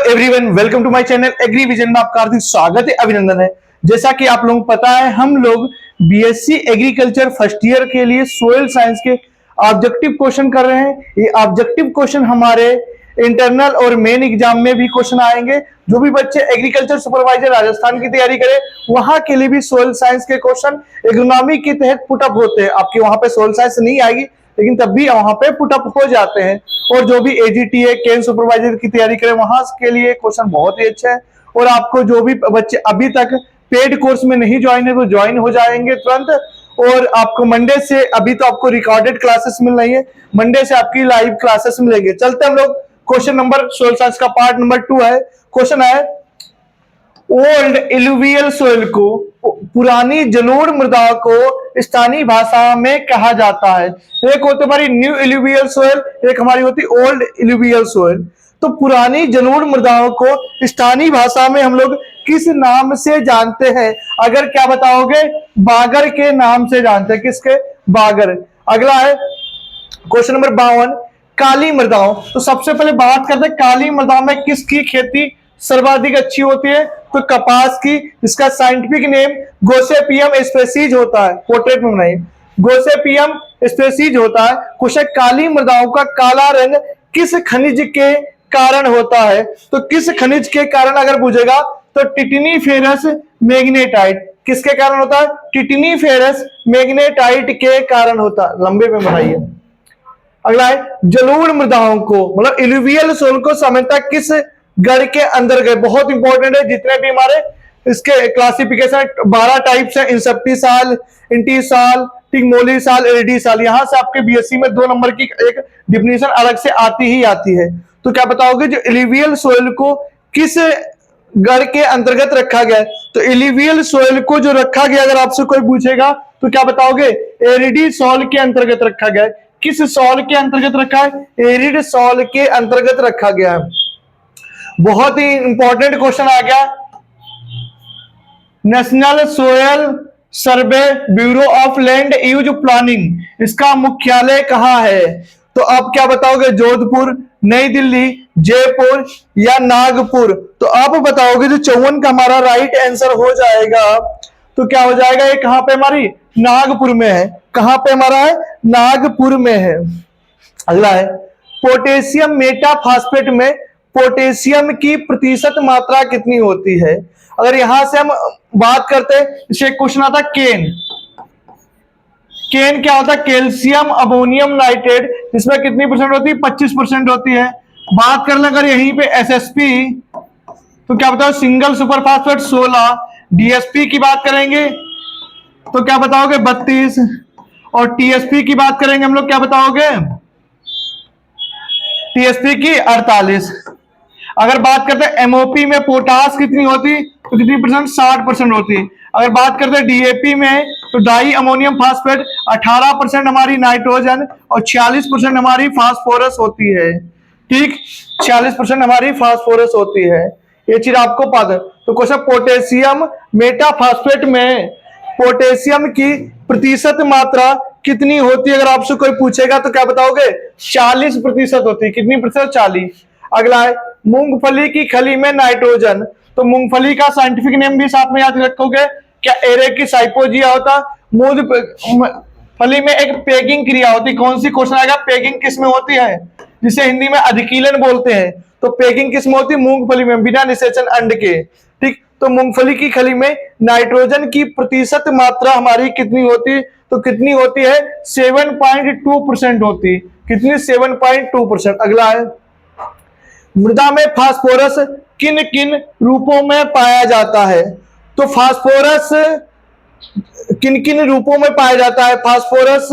Everyone, welcome to my channel Agri Vision में आपका हार्दिक स्वागत है, अभिनंदन है। जैसा कि आप लोगों को पता है, हम लोग बीएससी एग्रीकल्चर फर्स्ट ईयर के लिए सोयल साइंस के ऑब्जेक्टिव क्वेश्चन कर रहे हैं। ये ऑब्जेक्टिव क्वेश्चन हमारे इंटरनल और मेन एग्जाम में भी क्वेश्चन आएंगे। जो भी बच्चे एग्रीकल्चर सुपरवाइजर राजस्थान की तैयारी करें, वहां के लिए भी सोयल साइंस के क्वेश्चन एग्रोनॉमी के तहत पुटअप होते हैं। आपके वहां पे सोयल साइंस नहीं आएगी, लेकिन तब भी वहां पे पुटअप हो जाते हैं। और जो भी एजीटीए केन सुपरवाइजर की तैयारी करें, वहां के लिए क्वेश्चन बहुत ही अच्छा है। और आपको जो भी बच्चे अभी तक पेड कोर्स में नहीं ज्वाइन है, तो ज्वाइन हो जाएंगे तुरंत। और आपको मंडे से, अभी तो आपको रिकॉर्डेड क्लासेस मिल रही है, मंडे से आपकी लाइव क्लासेस मिलेंगे। चलते हम लोग क्वेश्चन नंबर सोयल साइंस का पार्ट नंबर 2 है। क्वेश्चन है, ओल्ड एलुवियल सोइल को, पुरानी जलोढ़ मृदा को स्थानीय भाषा में कहा जाता है। एक होती हमारी न्यू एलुवियल सोइल, एक हमारी होती ओल्ड एलुवियल सोइल। तो पुरानी जलोढ़ मृदाओं को स्थानीय भाषा में हम लोग किस नाम से जानते हैं? अगर क्या बताओगे? बागर के नाम से जानते हैं। किसके? बागर। अगला है क्वेश्चन नंबर 52, काली मृदाओं। तो सबसे पहले बात करते हैं काली मृदाओं में किसकी खेती सर्वाधिक अच्छी होती है? तो कपास की। इसका साइंटिफिक नेम गोसेपियम स्पेसीज होता है। पोर्ट्रेट में बनाइए, गोसेपियम स्पेसीज होता है। क्वेश्चन, काली मृदाओं का काला रंग किस खनिज के कारण होता है? तो किस खनिज के कारण अगर पूछेगा तो टिटनीफेरस मैग्नेटाइट। किसके कारण होता है? टिटनीफेरस मैग्नेटाइट के कारण होता है। लंबे में बनाइए। अगला है, जलोढ़ मृदाओं को, मतलब एलुवियल सोइल को सामान्यतः किस गढ़ के अंदर गए? बहुत इंपॉर्टेंट है। जितने भी हमारे इसके क्लासिफिकेशन 12 टाइप्स है, इंसेप्टिसाल, इंटीसाल, टिग्मोलीसाल, एरिडीसाल। यहां से आपके बीएससी में 2 नंबर की एक डिफिनेशन अलग से आती ही आती है। तो क्या बताओगे? जो एलुवियल सोइल को किस गढ़ के अंतर्गत रखा गया है? तो एलुवियल सोइल को जो रखा गया, अगर आपसे कोई पूछेगा तो क्या बताओगे? एरिडी सॉल के अंतर्गत रखा गया है। किस सॉल के अंतर्गत रखा है? एरिड सॉल के अंतर्गत रखा गया है। बहुत ही इंपॉर्टेंट क्वेश्चन आ गया। National soil survey bureau of land use planning, इसका मुख्यालय कहां है? तो आप क्या बताओगे? जोधपुर, नई दिल्ली, जयपुर या नागपुर? तो आप बताओगे। जो 54 का हमारा राइट आंसर हो जाएगा, तो क्या हो जाएगा? ये कहां पे हमारी? नागपुर में है। कहां पे हमारा है? नागपुर में है। अगला है, पोटेशियम मेटाफॉस्फेट में पोटेशियम की प्रतिशत मात्रा कितनी होती है? अगर यहां से हम बात करते हैं, इसे क्वेश्चन आता केन। केन क्या होता है? Calcium ammonium nitrate. इसमें कितनी परसेंट होती है? 25% होती है। बात कर लें अगर यहीं पे एसएसपी, तो क्या बताओ? Single superphosphate 16। डीएसपी की बात करेंगे तो क्या बताओगे? 32। और टीएसपी की बात करेंगे हम लोग, क्या बताओगे? टीएसपी की 48। अगर बात करते हैं एमओपी में पोटास कितनी होती? तो कितनी परसेंट? 60% होती। अगर बात करते हैं डीएपी में, तो डाई अमोनियम फास्फेट 18% हमारी नाइट्रोजन और 46% हमारी फास्फोरस होती है। ठीक, 46% हमारी फास्फोरस होती है। ये चीज आपको पता है। तो क्वेश्चन, पोटेशियम मेटाफॉस्फेट में पोटेशियम की प्रतिशत मात्रा कितनी होती है? अगर आपसे कोई पूछेगा तो क्या बताओगे? 40% होती है। कितनी प्रतिशत? 40। अगला है, मूंगफली की खली में नाइट्रोजन। तो मूंगफली का साइंटिफिक नेम भी साथ में याद रखोगे। क्या? एरेकिस हाइपोजिया होता। मूंगफली में एक पेगिंग क्रिया होती। कौन सी? क्वेश्चन आएगा, पेगिंग किस में होती है? जिसे हिंदी में अधिकीलन बोलते हैं। तो पेगिंग किस में होती है? मूंगफली में, बिना निषेचन अंड के। ठीक, तो मूंगफली की खली में नाइट्रोजन की प्रतिशत मात्रा हमारी कितनी होती? तो कितनी होती है? 7.2% होती। कितनी? 7.2%। अगला है, मृदा में फास्फोरस किन किन रूपों में पाया जाता है? तो फास्फोरस किन किन रूपों में पाया जाता है? फास्फोरस,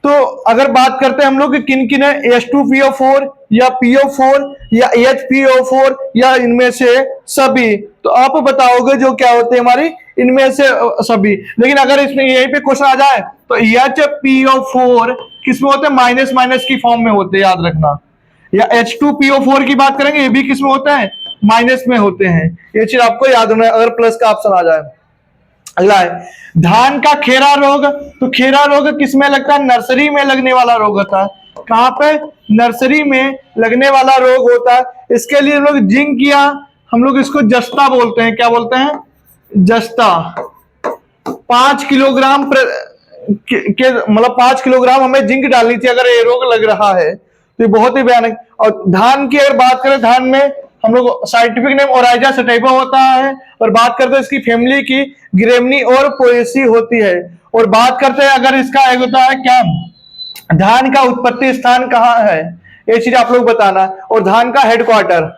तो अगर बात करते हैं हम लोग किन किन है, H2PO4 या PO4 या HPO4 या इनमें से सभी? तो आप बताओगे जो क्या होते हैं हमारी, इनमें से सभी। लेकिन अगर इसमें यहीं पे क्वेश्चन आ जाए तो HPO4 किसमें होते हैं? माइनस माइनस की फॉर्म में होते हैं, याद रखना। या H2PO4 की बात करेंगे, ये भी किसमें होते हैं? माइनस में होते हैं। ये चीज आपको याद होना है अगर प्लस का ऑप्शन आ जाए। अगला है, धान का खेरा रोग। तो खेरा रोग किसमें लगता है? नर्सरी में लगने वाला रोग होता है। कहां पे? नर्सरी में लगने वाला रोग होता है। इसके लिए लोग जिंक या हम लोग इसको जस्ता बोलते हैं। क्या बोलते हैं? जस्ता। 5 किलोग्राम के मतलब 5 किलोग्राम हमें जिंक डालनी थी अगर ये रोग लग रहा है, तो ये बहुत ही भयानक। और धान की अगर बात करें, धान में हम लोग साइंटिफिक नेम ओराइजा सटाइवा होता है, और बात करते हैं इसकी फैमिली की ग्रेमनी और पोएसी होती है। और बात करते हैं अगर इसका एक होता है क्या, धान का उत्पत्ति स्थान कहाँ है, ये चीज आप लोग बताना। और धान का हेडक्वार्टर,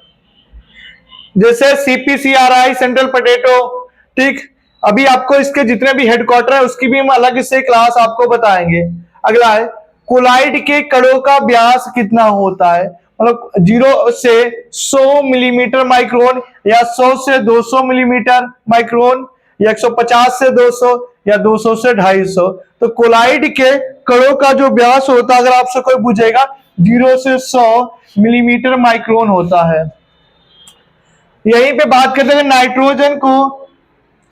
जैसे CPCRI सेंट्रल पोटैटो, ठीक। अभी आपको इसके जितने भी हेडक्वार्टर है उसकी भी हम अलग से क्लास आपको बताएंगे। अगला है कोलाइड के कणों का व्यास कितना होता है, मतलब 0 से 100 मिलीमीटर माइक्रोन, या 100 से 200 मिलीमीटर माइक्रोन, या 150 से 200, या 200 से 250। तो कोलाइड के कणों का जो व्यास होता है, अगर आपसे कोई पूछेगा, 0 से 100 मिलीमीटर माइक्रोन होता है। यहीं पे बात करते हैं नाइट्रोजन को,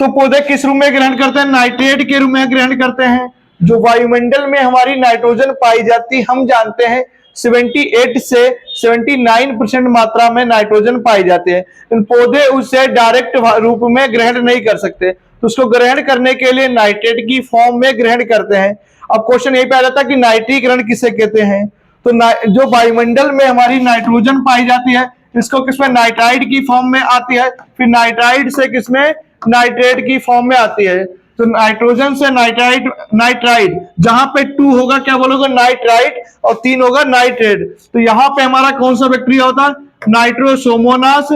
तो पौधे किस रूप में ग्रहण करते हैं? नाइट्रेट के रूप में ग्रहण करते हैं। जो वायुमंडल में हमारी नाइट्रोजन पाई जाती है, हम जानते हैं 78 से 79% मात्रा में नाइट्रोजन पाई जाती है। पौधे उसे डायरेक्ट रूप में ग्रहण नहीं कर सकते, तो उसको ग्रहण करने के लिए नाइट्रेट की फॉर्म में ग्रहण करते हैं। अब क्वेश्चन यही पे आ जाता है कि नाइट्रीकरण किसे कहते हैं? तो जो वायुमंडल में हमारी नाइट्रोजन पाई जाती है, इसको किसमें? नाइट्राइड की फॉर्म में आती है, फिर नाइट्राइड से किसमें? नाइट्रेट की फॉर्म में आती है। तो नाइट्रोजन से नाइट्राइड जहां पे 2 होगा क्या बोलोगे? नाइट्राइड, और 3 होगा नाइट्रेट। तो यहां पे हमारा कौन सा बैक्टीरिया होता है? नाइट्रोसोमोनास,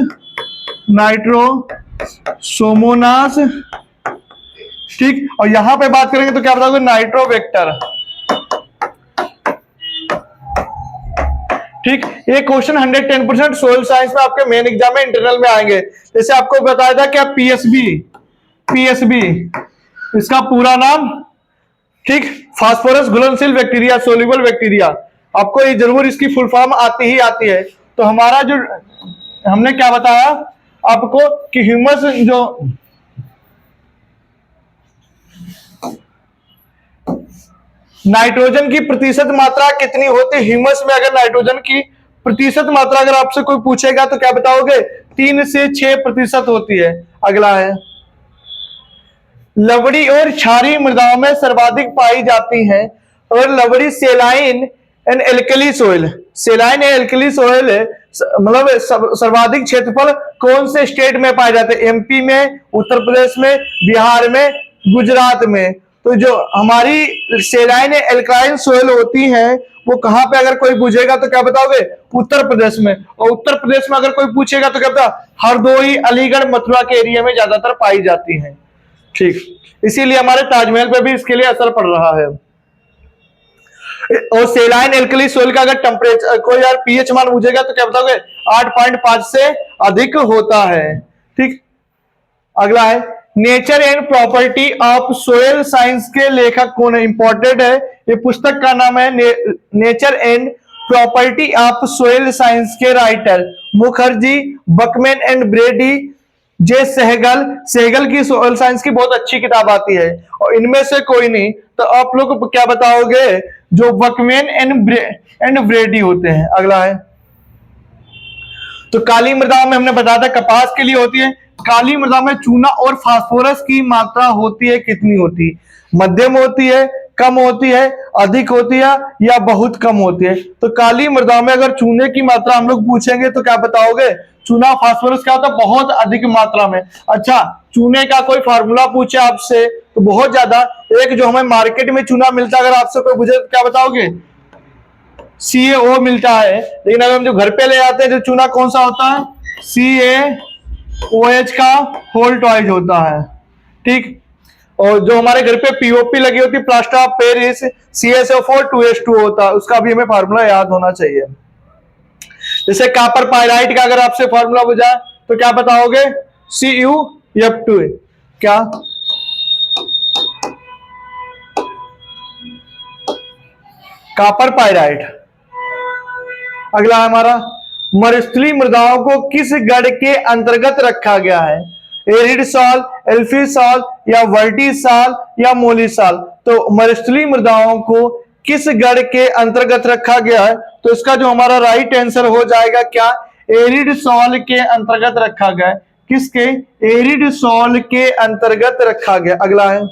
नाइट्रोसोमोनास, ठीक। और यहां पे बात करेंगे तो क्या बताओगे? नाइट्रोबैक्टर, ठीक। ये क्वेश्चन 110% सोइल साइंस में आपके मेन एग्जाम में इंटरनल में आएंगे। जैसे आपको बताया था क्या, पीएसबी इसका पूरा नाम, ठीक, फास्फोरस घुलनशील बैक्टीरिया, सोल्यूबल बैक्टीरिया। आपको ये जरूर इसकी फुल फॉर्म आती ही आती है। तो हमारा जो हमने क्या बताया आपको कि ह्यूमस जो नाइट्रोजन की प्रतिशत मात्रा कितनी होती है ह्यूमस में? अगर नाइट्रोजन की प्रतिशत मात्रा अगर आपसे कोई पूछेगा तो क्या बताओगे? 3 से 6% होती है। अगला है लवड़ी और क्षारीय मृदाओं में सर्वाधिक पाई जाती है, और लवड़ी saline and alkali soil, saline and alkali soil मतलब सर्वाधिक क्षेत्रफल कौन से स्टेट में पाए जाते हैं? MP में, उत्तर प्रदेश में, बिहार में, गुजरात में। तो जो हमारी सेलाइन एल्कलाइन सोइल होती है वो कहां पे अगर कोई पूछेगा तो क्या बताओगे? उत्तर प्रदेश में। और उत्तर प्रदेश में अगर कोई पूछेगा तो क्या बता? हरदोई, अलीगढ़, मथुरा के एरिया में ज्यादातर पाई जाती हैं, ठीक। इसीलिए हमारे ताजमहल पे भी इसके लिए असर पड़ रहा है। और सेलाइन एल्कली सोइल का अगर टेम्परेचर कोई यार पीएच मान पूछेगा तो क्या बताओगे? 8.5 से अधिक होता है, ठीक। अगला है nature and property of soil science के लेखक कौन है? इंपॉर्टेंट है, ये पुस्तक का नाम है nature and property of soil science के राइटर मुखर्जी, बकमैन एंड ब्रेडी, जे सहगल। सहगल की सोयल साइंस की बहुत अच्छी किताब आती है, और इनमें से कोई नहीं। तो आप लोग क्या बताओगे? जो बकमैन एंड ब्रेडी होते हैं। अगला है तो काली मृदाओं में हमने बताया था कपास के लिए होती है। काली मृदा में चूना और फास्फोरस की मात्रा होती है, कितनी होती है? मध्यम होती है, कम होती है, अधिक होती है, या बहुत कम होती है? तो काली मृदा में अगर चूने की मात्रा हम लोग पूछेंगे तो क्या बताओगे? चूना फास्फोरस क्या होता है? बहुत अधिक मात्रा में। अच्छा, चूने का कोई फार्मूला पूछे आपसे तो बहुत ज्यादा, एक जो हमें मार्केट में चूना मिलता है अगर आपसे कोई पूछे तो क्या बताओगे? CaO मिलता है। लेकिन अगर हम जो घर पे ले आते हैं जो चूना कौन सा होता है? CaOH का होल ट्वाइस होता है, ठीक। और जो हमारे घर पे POP लगी होती है, plaster of Paris, CaSO4 2H2 होता है, उसका भी हमें फार्मूला याद होना चाहिए। जैसे कॉपर पाइराइट का अगर आपसे फार्मूला पूछा तो क्या बताओगे? CuF2। क्या कॉपर पाइराइट। अगला हमारा मरुस्थलीय मृदाओं को किस गढ़ के अंतर्गत रखा गया है? एरिड सॉल, एल्फी सॉल, या वर्टी सॉल, या मोली सॉल? तो मरुस्थलीय मृदाओं को किस गढ़ के अंतर्गत रखा गया है? तो इसका जो हमारा राइट आंसर हो जाएगा क्या, एरिड सॉल के अंतर्गत रखा गया है। किसके? एरिड सॉल के अंतर्गत रखा गया। अगला है,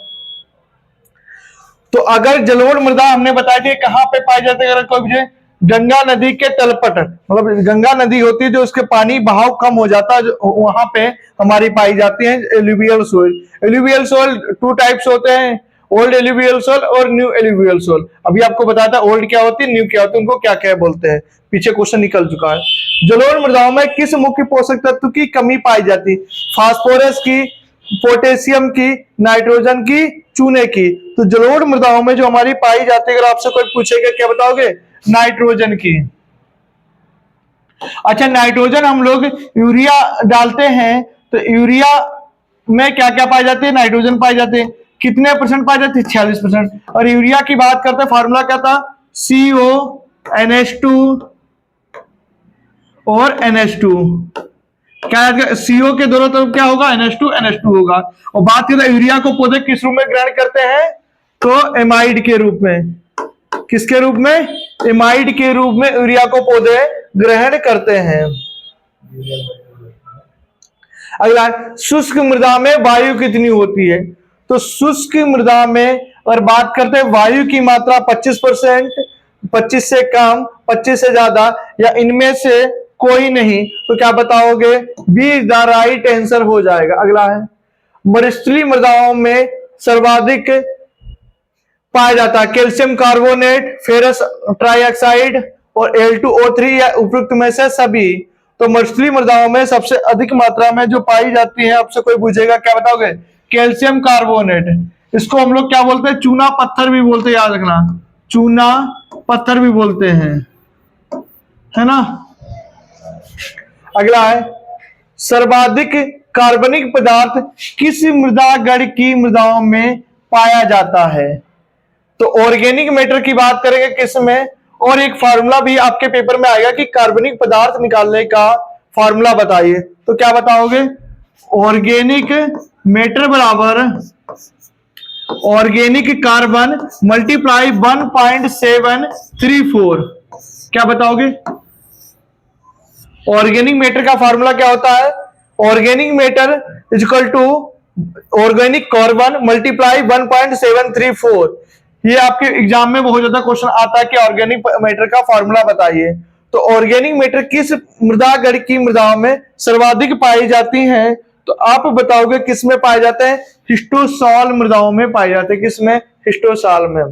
तो अगर जलोढ़ मृदा हमने बताया कि कहां पे पाई जाती है, अगर कोई मुझे गंगा नदी के तलपट, मतलब गंगा नदी होती है जो उसके पानी बहाव कम हो जाता है, वहां पे हमारी पाई जाती है alluvial soil. Alluvial soil two types होते हैं, ओल्ड एलुवियल सोइल और न्यू एलुवियल सोइल। अभी आपको बताया था ओल्ड क्या होती है, न्यू क्या होती है, उनको क्या क्या बोलते हैं, पीछे क्वेश्चन निकल चुका है। जलोढ़ मृदाओं में किस मुख्य पोषक तत्व की कमी पाई जाती? फास्फोरस की, पोटेशियम की, नाइट्रोजन की, चूने की। तो जलोढ़ मृदाओं में जो हमारी पाई जाती है, अगर आपसे कोई पूछेगा क्या बताओगे? नाइट्रोजन की। अच्छा, नाइट्रोजन हम लोग यूरिया डालते हैं, तो यूरिया में क्या क्या पाई जाती है? नाइट्रोजन पाई जाती है। कितने परसेंट पाई जाती है? 46%। और यूरिया की बात करते हैं, फार्मूला क्या था? CO NH2 और NH2। क्या CO के दोनों तरफ क्या होगा? NH2 होगा। और बात करें यूरिया को पौधे किस रूप में ग्रहण करते हैं? तो एमाइड के रूप में। किसके रूप में? एमाइड के रूप में यूरिया को पौधे ग्रहण करते हैं। अगला, शुष्क मृदा में वायु कितनी होती है? तो शुष्क मृदा में अगर बात करते हैं वायु की मात्रा 25%, 25 से कम, 25 से ज्यादा, या इनमें से कोई नहीं, तो क्या बताओगे? B is the right answer हो जाएगा। अगला है, मरुस्थलीय मृदाओं में सर्वाधिक पाया जाता है कैल्शियम कार्बोनेट, फेरस ट्राइऑक्साइड और Al2O3, या उपयुक्त में से सभी। तो मरुस्थलीय मृदाओं में सबसे अधिक मात्रा में जो पाई जाती है, आपसे कोई पूछेगा क्या बताओगे? Calcium carbonate. इसको हम लोग क्या बोलते हैं? चूना पत्थर भी बोलते हैं, याद रखना, चूना पत्थर भी बोलते हैं, है ना। अगला है, सर्वाधिक कार्बनिक पदार्थ किस मृदा गढ़ की मृदाओं में पाया जाता है? तो ऑर्गेनिक मैटर की बात करेंगे किसमें, और एक फार्मूला भी आपके पेपर में आएगा कि कार्बनिक पदार्थ निकालने का फार्मूला बताइए। तो क्या बताओगे? ऑर्गेनिक मैटर बराबर ऑर्गेनिक कार्बन मल्टीप्लाई 1.734। क्या बताओगे? ऑर्गेनिक मैटर का फार्मूला क्या होता है? Organic matter equal to organic carbon multiply 1.734। ये आपके एग्जाम में बहुत ज्यादा क्वेश्चन आता है कि ऑर्गेनिक मैटर का फार्मूला बताइए। तो ऑर्गेनिक मैटर किस मृदा गढ़ की मृदाओं में सर्वाधिक पाई जाती हैं? तो आप बताओगे किस में पाए जाते हैं? हिस्टोसॉल मृदाओं में पाए जाते हैं। किसमें? हिस्टोसॉल में।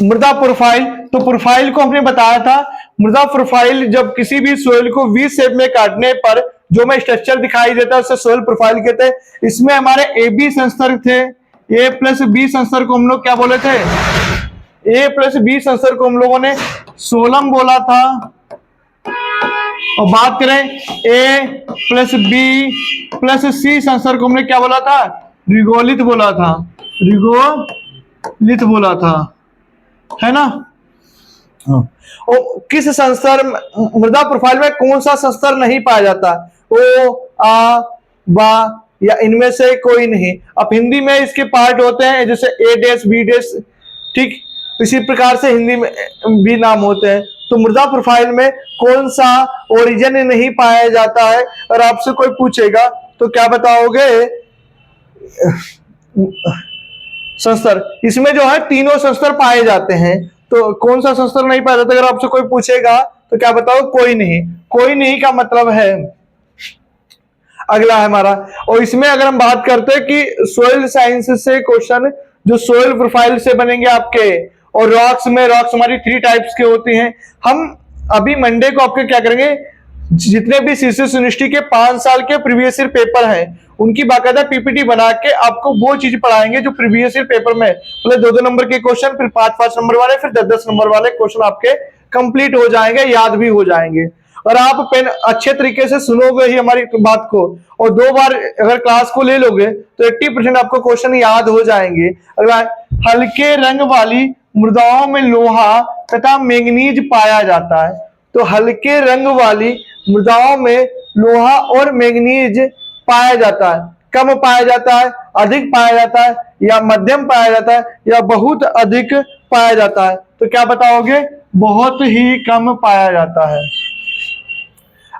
मृदा प्रोफाइल, तो प्रोफाइल को हमने बताया था, मृदा प्रोफाइल जब किसी भी सोइल को वी शेप में काटने पर जो में स्ट्रक्चर दिखाई देता है उसे सोइल प्रोफाइल कहते हैं। इसमें हमारे AB संस्तर थे, A प्लस B संस्तर को हम लोग क्या बोले थे? A प्लस B संस्तर को हम लोगों ने सोलम बोला था। और बात करें A plus B plus C संस्तर को हमने क्या बोला था? रिगोलित बोला था, रिगोलित बोला था, है ना। और किस संस्तर मृदा प्रोफाइल में कौन सा संस्तर नहीं पाया जाता? ओ, आ, बा, या इनमें से कोई नहीं। अब हिंदी में इसके पार्ट होते हैं, जैसे A B, ठीक इसी प्रकार से हिंदी में भी नाम होते हैं। तो मृदा प्रोफाइल में कौन सा ओरिजिन नहीं पाया जाता है? और आपसे कोई पूछेगा तो क्या बताओगे? संस्तर, इसमें जो है तीनों संस्तर पाए जाते हैं। तो कौन सा संस्तर नहीं पाया जाता? अगर आपसे कोई पूछेगा तो क्या बताओ? कोई नहीं। कोई नहीं का मतलब है। अगला है हमारा, और इसमें अगर हम बात करते हैं कि सोइल साइंस से क्वेश्चन जो सोइल प्रोफाइल से बनेंगे आपके, और रॉक्स में, रॉक्स हमारी 3 टाइप्स के होती हैं। हम अभी मंडे को आपके क्या करेंगे, जितने भी CCS यूनिवर्सिटी के 5 साल के प्रीवियस ईयर पेपर हैं उनकी बाकायदा PPT बना के आपको वो चीज पढ़ाएंगे जो प्रीवियस ईयर पेपर में, मतलब 2-2 नंबर के क्वेश्चन, फिर 5-5 नंबर वाले, फिर 10-10 नंबर वाले क्वेश्चन आपके कंप्लीट हो जाएंगे, याद भी हो जाएंगे। और आप पेन अच्छे तरीके से सुनोगे ही हमारी बात को, और 2 बार अगर क्लास को ले लोगे तो 80% आपको क्वेश्चन याद हो जाएंगे। अगर हल्के रंग वाली मृदाओं में लोहा तथा मैंगनीज पाया जाता है, तो हल्के रंग वाली मृदाओं में लोहा और मैंगनीज पाया जाता है। कम पाया जाता है, अधिक पाया जाता है, या मध्यम पाया जाता है, या बहुत अधिक पाया जाता है? तो क्या बताओगे? बहुत ही कम पाया जाता है।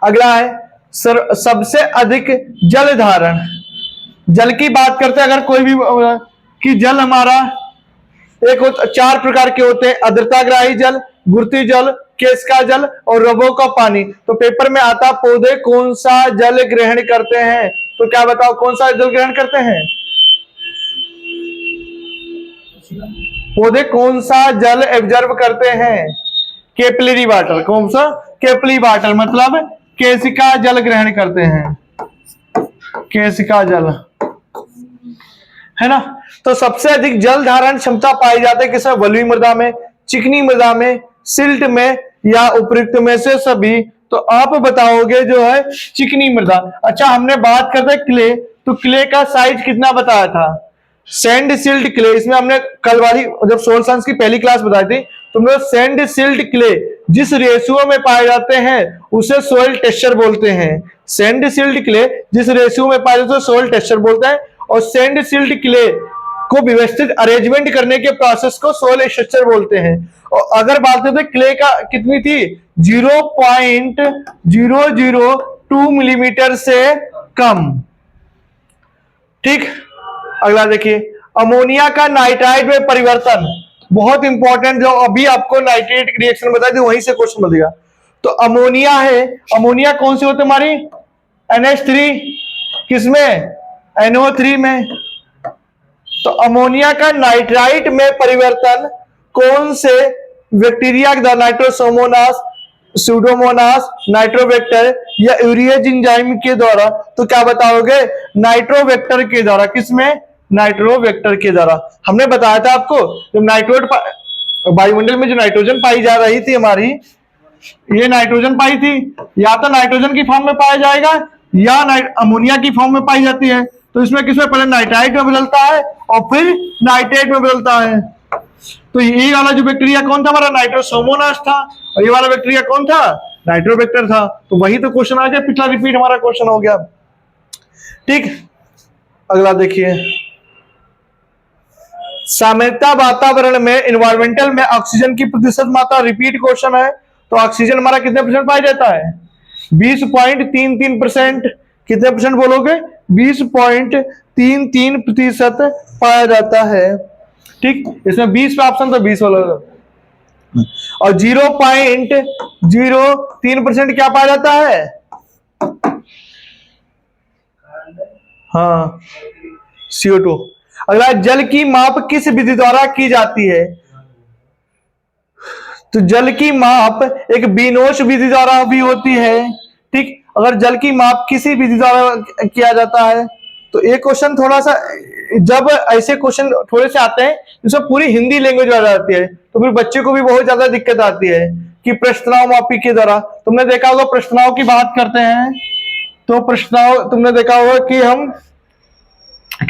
अगला है सबसे अधिक जल धारण। जल की बात करते हैं अगर कोई भी कि जल हमारा चार प्रकार के होते हैं: आर्द्रताग्राही जल, गुरुत्वीय जल, केश का जल और रबों का पानी। तो पेपर में आता पौधे कौन सा जल ग्रहण करते हैं? तो क्या बताओ कौन सा जल ग्रहण करते हैं? पौधे कौन सा जल एब्जॉर्ब करते हैं? Capillary water. कौन सा? कैपिलरी वाटर, मतलब केशिका जल ग्रहण करते हैं, केशिका जल, है ना। तो सबसे अधिक जल धारण क्षमता पाई जाती है किसमें? बलुई मृदा में, चिकनी मृदा में, सिल्ट में, या उपयुक्त में से सभी? तो आप बताओगे जो है चिकनी मृदा। अच्छा, हमने बात करते हैं क्ले, तो क्ले का साइज कितना बताया था? सैंड सिल्ट क्ले, इसमें हमने कल वाली जब सोल साइंस की पहली क्लास बताई थी तो हमने सैंड सिल्ट क्ले जिस रेशियो में पाए जाते हैं उसे सोइल टेक्सचर बोलते हैं। सैंड सिल्ट क्ले जिस रेशियो में पाए जाते हैं सोइल टेक्सचर बोलते हैं, और सैंड सिल्ट क्ले को व्यवस्थित अरेंजमेंट करने के प्रोसेस को सोइल स्ट्रक्चर बोलते हैं। और अगर बात करते क्ले का कितनी थी? 0.002 मिलीमीटर से कम। ठीक, अगला देखिए, अमोनिया का नाइट्राइट में परिवर्तन, बहुत इंपॉर्टेंट, जो अभी आपको नाइट्रेट रिएक्शन बताई थी वहीं से क्वेश्चन मिल गया। तो अमोनिया है, अमोनिया कौन सी होती है हमारी? NH3, किसमें? NO3 में। तो अमोनिया का नाइट्राइट में परिवर्तन कौन से बैक्टीरिया के द्वारा? नाइट्रोसोमोनास, सूडोमोनास, नाइट्रोबैक्टर या यूरिएज एंजाइम के द्वारा? तो क्या बताओगे? नाइट्रोबैक्टर के द्वारा। किसमें? नाइट्रोबैक्टर के द्वारा। हमने बताया था आपको जब वायुमंडल में जो नाइट्रोजन पाई जा रही थी हमारी, ये नाइट्रोजन पाई थी, या तो नाइट्रोजन की फॉर्म में पाया जाएगा या अमोनिया की फॉर्म में पाई जाती है। तो इसमें किसमें? पहले नाइट्राइट में बदलता है और फिर नाइट्रेट में बदलता है। तो ये वाला जो बैक्टीरिया कौन था हमारा? नाइट्रोसोमोनास था, और ये वाला बैक्टीरिया कौन था? नाइट्रोबैक्टर था। तो वही तो क्वेश्चन आ गया, पिछला रिपीट हमारा क्वेश्चन हो गया। ठीक, अगला देखिए, सामान्यतः वातावरण में, इन्वायरमेंटल में ऑक्सीजन की प्रतिशत मात्रा, रिपीट क्वेश्चन है। तो ऑक्सीजन हमारा कितने परसेंट पाया जाता है? 20.33%। कितने परसेंट बोलोगे? 20.33% पाया जाता है। ठीक, इसमें 20 पे ऑप्शन तो 20 बोलोगे। और 0.03% क्या पाया जाता है? हाँ, CO2। अगला, जल की माप किस विधि द्वारा की जाती है? तो जल की माप एक बीनोश विधि द्वारा भी होती है। ठीक, अगर जल की माप किसी विधि द्वारा किया जाता है तो एक क्वेश्चन थोड़ा सा, जब ऐसे क्वेश्चन थोड़े से आते हैं जिसमें पूरी हिंदी लैंग्वेज आ जाती है तो फिर बच्चे को भी बहुत ज्यादा दिक्कत आती है कि प्रश्नाव मापी के द्वारा। तुमने देखा होगा प्रश्नाव की बात करते हैं तो प्रश्नाव तुमने देखा होगा कि हम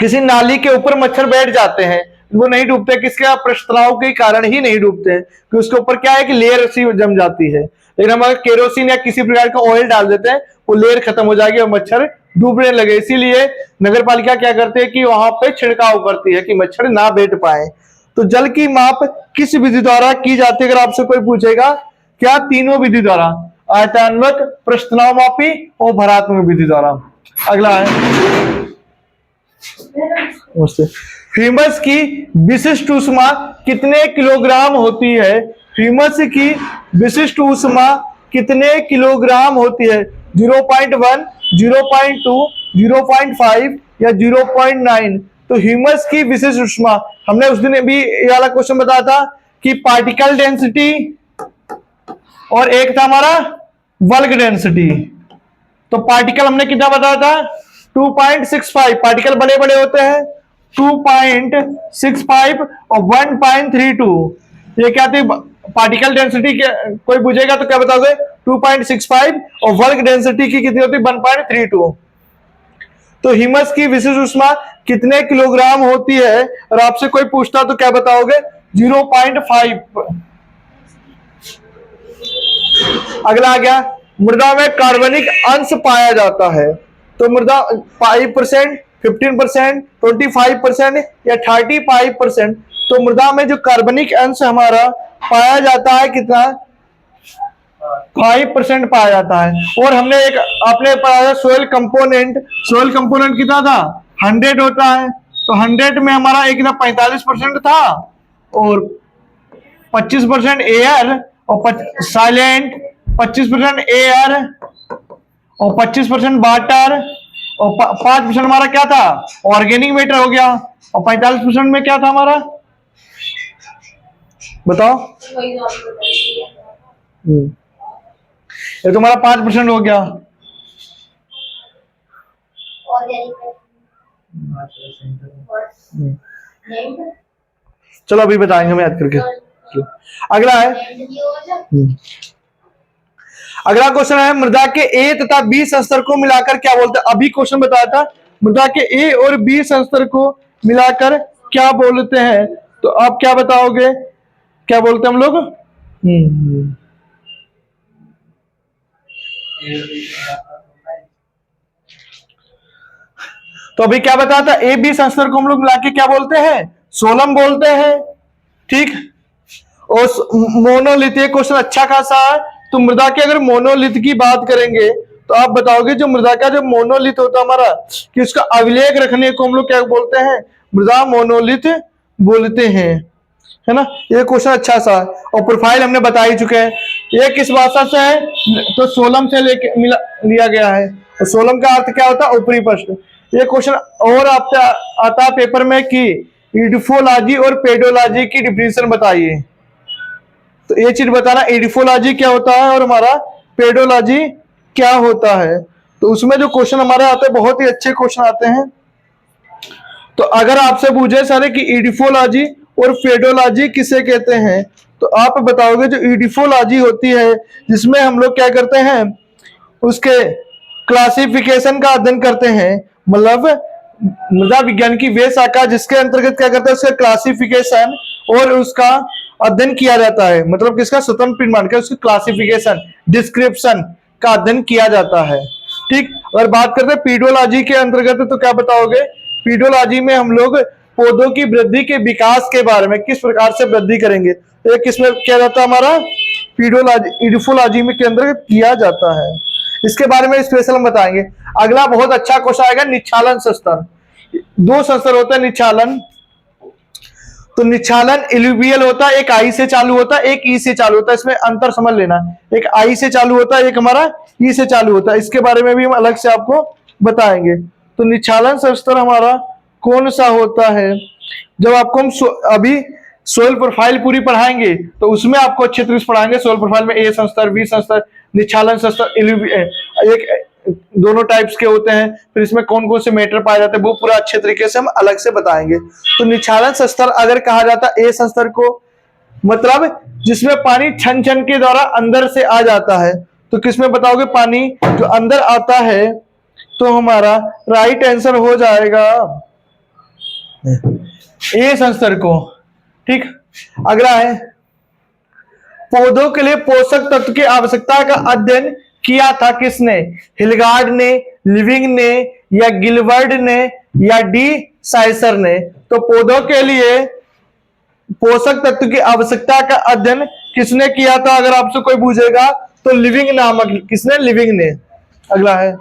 किसी नाली के ऊपर मच्छर बैठ जाते हैं, वो नहीं डूबते, किसके? प्रस्ताव के कारण ही नहीं डूबते कि उसके ऊपर क्या है कि लेयर सी जम जाती है। लेकिन हम अगर केरोसिन या किसी प्रकार का ऑयल डाल देते हैं वो लेयर खत्म हो जाएगी और मच्छर डूबने लगे। इसीलिए नगर पालिका क्या करते हैं कि वहां पे छिड़काव करती है कि मच्छर ना बैठ पाए। तो जल की माप किस विधि द्वारा की जाती है? अगर आपसे कोई पूछेगा, क्या? तीनों विधि द्वारा, आयतान्वक, प्रश्नाव मापी और भरात्मक विधि द्वारा। अगला है, ह्यूमस की विशिष्ट ऊष्मा कितने किलोग्राम होती है? ह्यूमस की विशिष्ट ऊष्मा कितने किलोग्राम होती है? 0.1, 0.2, 0.5 या 0.9? तो ह्यूमस की विशिष्ट ऊष्मा, हमने उस दिन भी ये वाला क्वेश्चन बताया था कि पार्टिकल डेंसिटी और एक था हमारा बल्क डेंसिटी। तो पार्टिकल हमने कितना बताया था? 2.65। पार्टिकल बड़े बड़े होते हैं, 2.65 और 1.32। ये क्या थी? पार्टिकल डेंसिटी कोई पूछेगा तो क्या बताओगे? 2.65 और वर्ग डेंसिटी की कितनी होती? 1.32। तो ह्यूमस की विशिष्ट ऊष्मा कितने किलोग्राम होती है? और आपसे कोई पूछता तो क्या बताओगे? 0.5। अगला आ गया, मृदा में कार्बनिक अंश पाया जाता है। तो मृदा 5%, 15%, 25% या 35%। तो मृदा में जो कार्बनिक अंश हमारा पाया जाता है कितना, 5% पाया जाता है। और हमने एक आपने पढ़ा सोयल कंपोनेंट, सोयल कंपोनेंट कितना था, 100 होता है। तो 100 में हमारा एक 45% था और 25% एयर और साइलेंट, 25% एयर और 25% वाटर और 5% हमारा क्या था, ऑर्गेनिक मैटर हो गया। और 45% में क्या था हमारा, बताओ। ये तुम्हारा 5% हो गया। चलो अभी बताएंगे हम याद करके। अगला है, अगला क्वेश्चन है मृदा के ए तथा बी संस्तर को मिलाकर क्या बोलते हैं। अभी क्वेश्चन बताया था मृदा के ए और बी संस्तर को मिलाकर क्या बोलते हैं। तो आप क्या बताओगे, क्या बोलते हैं हम लोग। तो अभी क्या बताया था, ए बी संस्तर को हम लोग मिला के क्या बोलते हैं, सोलम बोलते हैं। ठीक, और मोनोलिथ, ये क्वेश्चन अच्छा खासा है। तो मृदा के अगर मोनोलिथ की बात करेंगे तो आप बताओगे जो मृदा का जो मोनोलिथ होता है हमारा, कि उसका अभिलेख रखने को हम लोग क्या बोलते हैं, मृदा मोनोलिथ बोलते हैं, है ना। ये क्वेश्चन अच्छा सा है। और प्रोफाइल हमने बता ही चुके हैं। ये किस भाषा से है, तो सोलम से लेके लिया गया है। और सोलम का अर्थ क्या होता है, ऊपरी पृष्ठ। ये क्वेश्चन और आता है पेपर में कि इडिफोलॉजी और पेडोलॉजी की डिफिनेशन बताइए। तो ये चीज बताना, एडिफोलॉजी क्या होता है और हमारा पेडोलॉजी क्या होता है। तो उसमें जो क्वेश्चन हमारे आते हैं बहुत ही अच्छे क्वेश्चन आते हैं। तो अगर आपसे पूछे सारे कि एडिफोलॉजी और पेडोलॉजी किसे कहते हैं, तो आप बताओगे जो एडिफोलॉजी होती है जिसमें हम लोग क्या करते हैं, उसके क्लासिफिकेशन का अध्ययन करते हैं। मतलब मृदा विज्ञान की वे शाखा जिसके अंतर्गत क्या करते हैं, उसका क्लासिफिकेशन और उसका अध्ययन किया जाता है। मतलब किसका, स्वतंत्र प्रमाण का, उसकी क्लासिफिकेशन डिस्क्रिप्शन का अध्ययन किया जाता है। ठीक, अगर बात करते हैं पीडोलॉजी के अंतर्गत तो क्या बताओगे, पीडोलॉजी में हम लोग पौधों की वृद्धि के विकास के बारे में, किस प्रकार से वृद्धि करेंगे, ये किसमें किया जाता है, हमारा पीडोलॉजी इडिफोलॉजी में के अंतर्गत किया जाता है। इसके बारे में स्पेशल हम बताएंगे। अगला बहुत अच्छा क्वेश्चन आएगा, निच्छालन संस्तर। दो संस्तर होते हैं निच्छालन। तो निच्छालन इल्यूवियल होता है, एक आई से चालू होता है, एक ई से चालू होता है। इसमें अंतर समझ लेना, एक आई से चालू होता है, एक हमारा ई से चालू होता है। इसके बारे में भी हम अलग से आपको बताएंगे। तो निच्छालन संस्तर हमारा कौन सा होता है, जब आपको हम अभी सोयल प्रोफाइल पूरी पढ़ाएंगे तो उसमें आपको अच्छे तरीके से पढ़ाएंगे। सोयल प्रोफाइल में ए संस्तर, बी संस्तर, निच्छालन संस्तर, एक दोनों टाइप्स के होते हैं। फिर इसमें कौन कौन से मैटर पाए जाते हैं वो पूरा अच्छे तरीके से हम अलग से बताएंगे। तो निच्छालन संस्तर अगर कहा जाता है ए संस्तर को, मतलब जिसमें पानी छन छन के द्वारा अंदर से आ जाता है। तो किसमें बताओगे, पानी जो अंदर आता है, तो हमारा राइट आंसर हो जाएगा ए संस्तर को। ठीक, अगला है पौधों के लिए पोषक तत्व की आवश्यकता का अध्ययन किया था किसने, हिलगार्ड ने, लिविंग ने, या गिलबर्ट ने, या डी साइसर ने। तो पौधों के लिए पोषक तत्व की आवश्यकता का अध्ययन किसने किया था, अगर आपसे कोई पूछेगा तो लिविंग नामक, किसने, लिविंग ने। अगला है